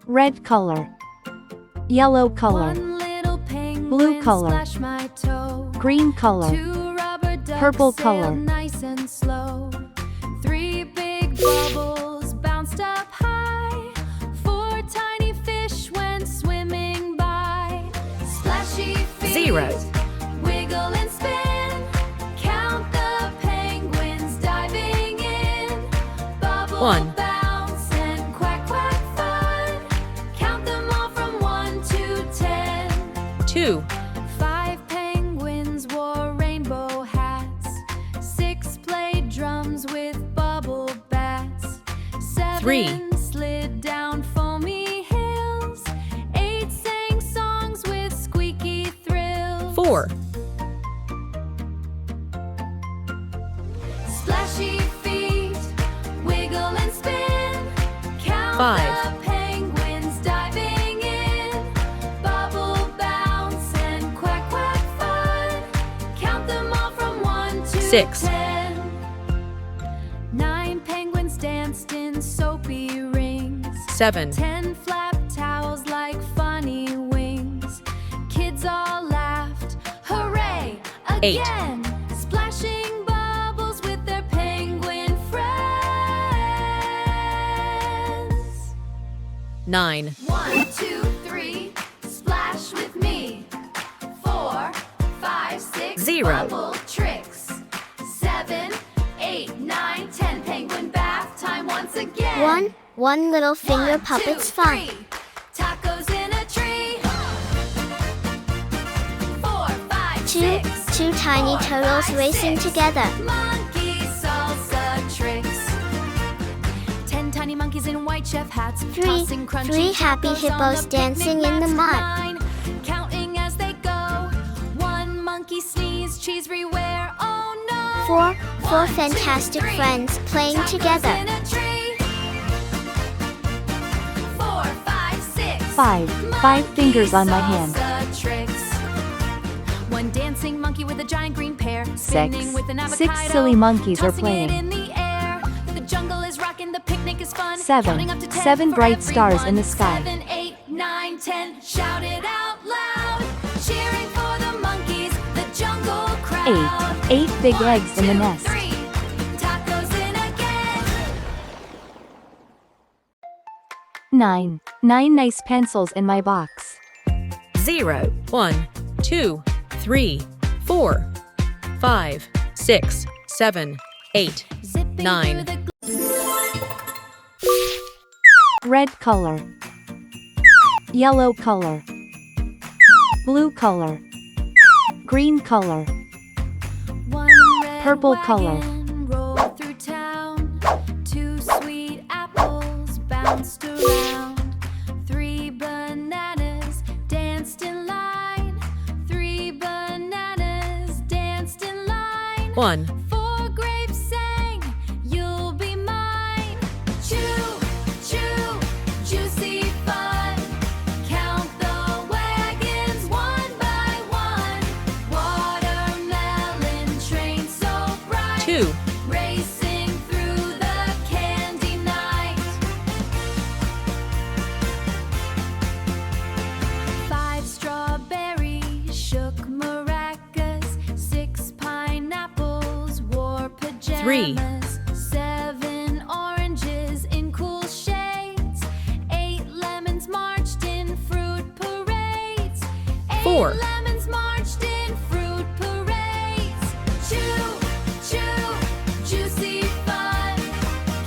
Red color. Yellow color. Blue color. Green color. Purple color. Nice and slow. 3 big bubbles bounced up high. 4 tiny fish went swimming by. Splashy feet. 0. Wiggle and spin. Count the penguins diving in. Bubble 1. bounce and quack quack fun. Count them all from 1 to 10. 2. 5 penguins wore rainbow hats. 6 played drums with bubble bats. 7 3. slid down foamy hills. 8 sang songs with squeaky thrills. 4. Splashy feet, wiggle and spin. Count 5. the penguins diving in. Bubble bounce and quack quack fun. Count them all from 1 to 6. 10. 9 penguins danced in soapy rings. 7. 10 flapped towels like funny wings. Kids all laughed, hooray, 8. again. Splashing bubbles with their penguin friends. 9. 1, 2, 3, splash with me. 4, 5, 6, 0. bubble tricks. 7, 8, 9, 10, penguin bath time once again. One little finger 1, 2, puppet's fun. 3, tacos in a tree. 4, 5, 6, Two tiny 4, turtles 5, racing 6, together. monkey salsa tricks. 10 tiny monkeys in white chef hats. tossing crunchy Three happy tacos on hippos the dancing picnic in the mats. mud. 9, counting as they go. 1 monkey sneeze, cheese everywhere. Oh no! Four 1, 2, fantastic 3, friends playing tacos together. in a tree. 4, 5, 6. 5. 5 fingers on my hand. Salsa tricks. 1 dancing monkey with a giant green pear. 6. Spinning with an avocado. 6 silly monkeys are Tossing playing. it in the air. The jungle is rocking, the picnic is fun. 7. Counting up to 10 7 for bright stars in the everyone. sky. 7, 8, 9, 10. Shout it out loud. Cheering for the monkeys, the jungle crowd. 8. 8 big 1, eggs in the 2, nest. 3, tacos in again. 9. 9 nice pencils in my box. 0. 1, 2, 3, 4, 5, 6, 7, 8. Zipping 9. through the Red color. Yellow color. Blue color. Green color. 1 red Purple color. wagon rolled through town. 2 sweet apples bounced around. 3 bananas danced in line. 3 bananas danced in line. 1. 4 grapes sang, you'll be mine. Chew, chew, juicy fun. Count the wagons 1 by 1. Watermelon train so bright. 2. Racing through the candy night. 5 strawberries shook maracas. 6 pineapples wore pajamas. 3. 7 oranges in cool shades. 8 lemons marched in fruit parades. 8 4. lemons marched in fruit parades. Chew, chew, juicy fun.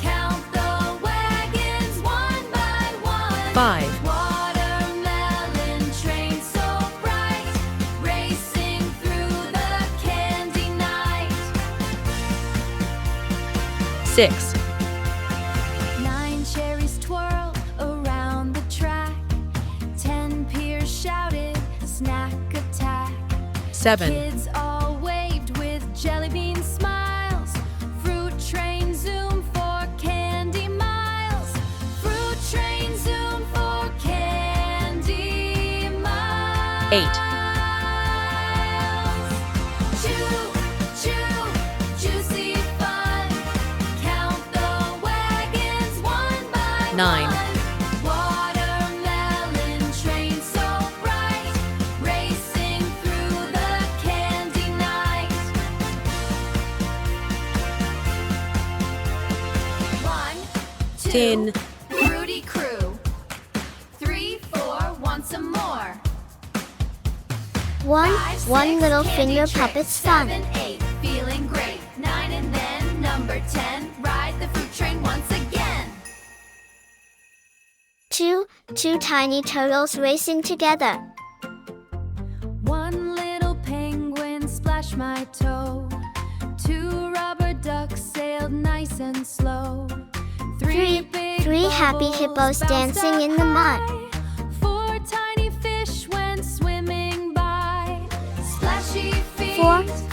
Count the wagons 1 by 1. 5. Watermelon train so bright. Racing through the candy night. 6. 9 cherries twirled around the track. 10 peers shouted, snack attack. 7. Kids all waved with jelly bean smiles. Fruit train zoom for candy miles. Fruit train zoom for candy miles. 8. Chew, chew, juicy fun. Count the wagons 1 by 9, Watermelon train so bright, racing through the candy night. 1, 2, 10, Fruity Crew. 3, 4, want some more. One, 5, one 6, little candy finger tricks. puppet's fun. 7, 8, feeling great. 9 and then number 10, ride the fruit train once again. Two tiny turtles racing together. 1 little penguin splashed my toe. 2 rubber ducks sailed nice and slow. 3 big Three happy bubbles hippos bounced dancing up in the mud. high. 4 tiny fish went swimming by. Splashy feet.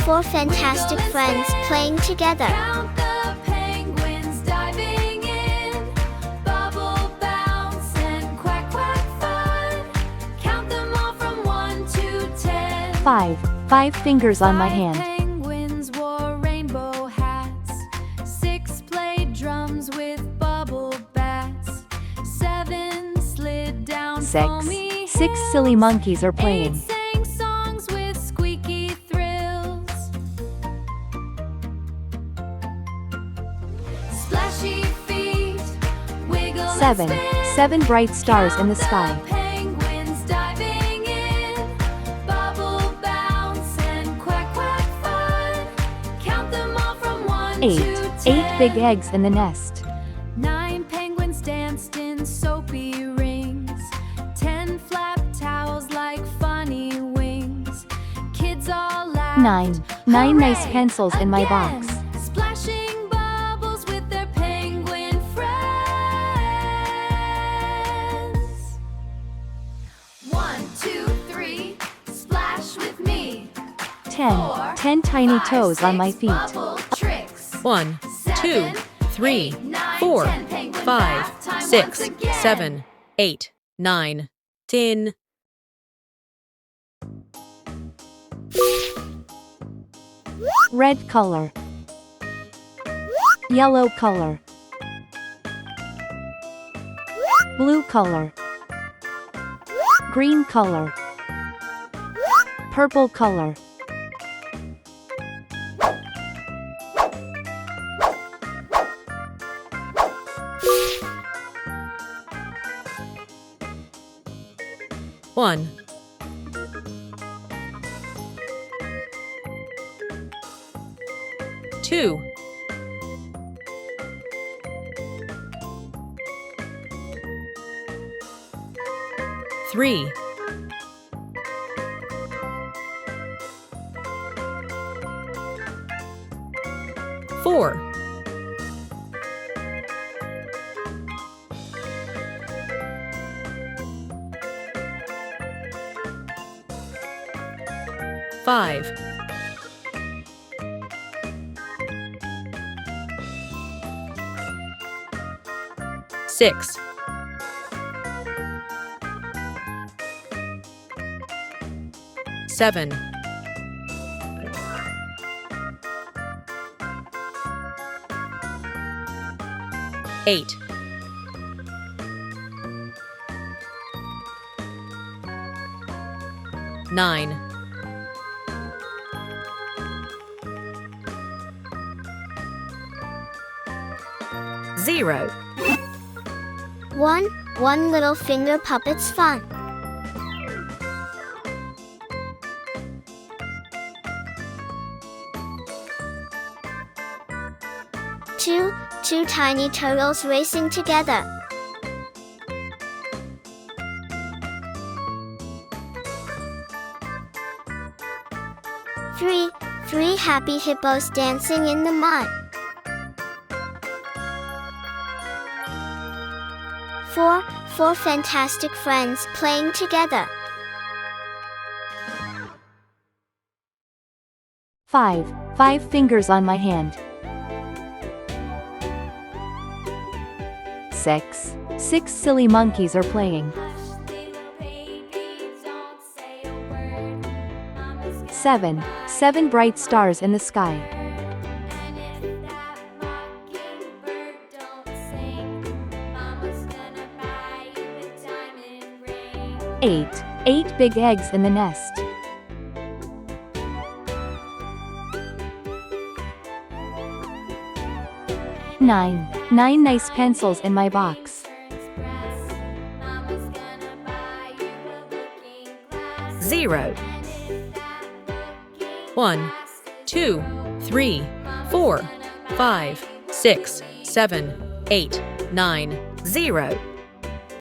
Four fantastic wiggle and friends spin. playing together. Count the penguins diving in. Bubble bounce and quack quack fun. Count them all from 1 to 10. 5. 5 fingers on my 5 hand. penguins wore rainbow hats. 6 played drums with bubble bats. 7 slid down 6. foamy 6 hills. silly monkeys are 8 playing. sang songs with squeaky thrills. Splashy feet, wiggle 7. and spin. 7 bright stars in the Count sky. penguins diving in. Bubble bounce and quack quack fun. Count them all from 1 8. to 10. 8 big eggs in the nest. 9 penguins danced in soapy rings. 10 flapped towels like funny wings. Kids all laughed. 9 nice Hooray! pencils in my Again, box. splashing bubbles with their penguin friends. 1, 2, 3, splash with me. 10. 10 tiny 5, toes on my 6 feet. bubble tricks. 1, 2, 3, 9, 4, 10, penguin 5, bath time 6, once again. 7, 8, 9, 10. Red color. Yellow color. Blue color. Green color. Purple color. One, 2, 3, 4, 5, 6, 7, 8, 9, 0. One little finger puppet's fun. 2 tiny turtles racing together. 3 happy hippos dancing in the mud. 4 fantastic friends playing together. 5 fingers on my hand. 6 silly monkeys are playing. Hush, little baby, don't say a word. Mama's got 7 bright stars in the sky. and if that mockingbird don't sing, Mama's gonna 8. 8 big eggs in the nest. 9. 9 nice pencils in my box. Mama's gonna buy you a looking glass. 0. And if that looking 1, glass is 2, broken, 3, 4, 5, 6, 7, 8, 9, 0.